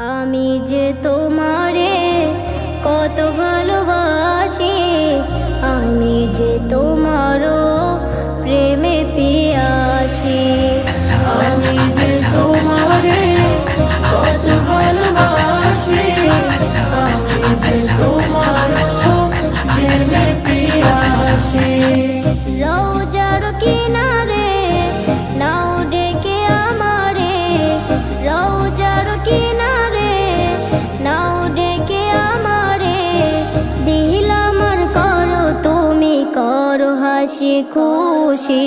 আমি যে তোমারে কত ভালোবাসি, আমি যে তোমারও প্রেমে পিয়াসি। আমি যে তোমারে কত ভালোবাসি, আমি যে তোমারও প্রেমে পিয়াসি। রওজার কিনারে নাও ডেকে আমারে, রওজার কিনারে নাও ডেকে আমারে, দিলাম আর করো তুমি করো হাসি খুশি।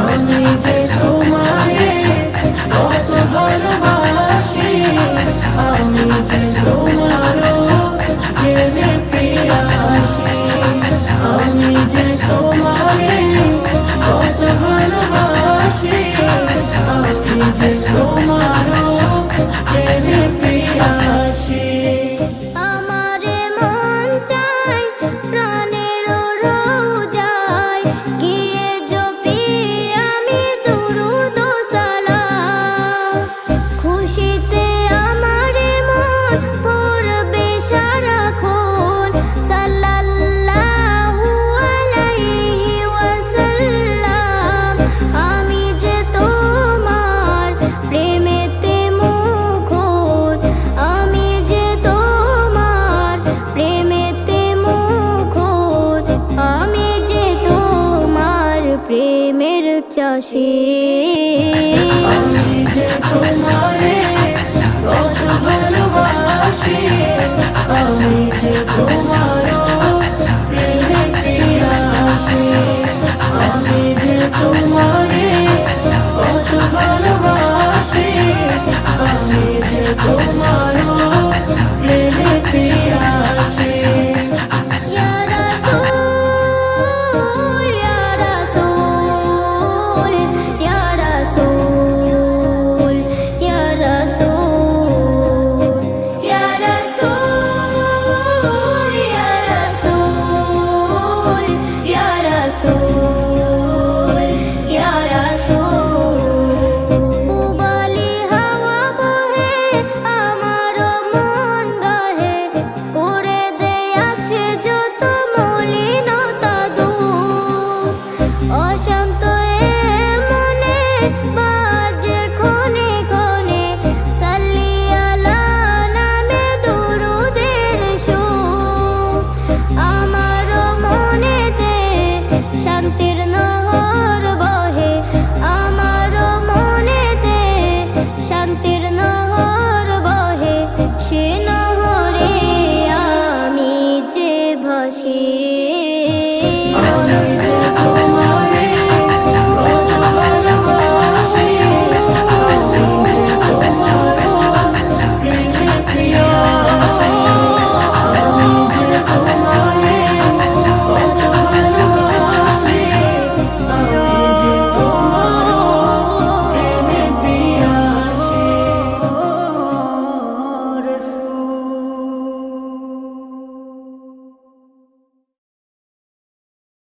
আমি যে তোমারে কত ভালোবাসি, আমি যে তোমারও প্রেমে পিয়াসি। আমি যে তোমারে কত ভালোবাসি, আমি যে তোমারও প্রেমে পিয়াসি। আমারে মন চাই প্রাণের রওজায়, গিয়ে জপি আমি দুরূদ ও সালাম। খুশিতে আমারে মন পড়বে সারাক্ষণ, সাল্লাল্লাহু আলাইহি ওয়াসাল্লাম। আমি যে তোমার প্রেমেতে মুখর, আমি যে তোমার প্রেমেতে মুখর, আমি যে তোমার প্রেমের চাষী। আমি যে তোমারে কত ভালোবাসি, আমি যে তোমারও প্রেমে পিয়াসি। আমি যে তোমারে কত ভালোবাসি, আমি যে তোমার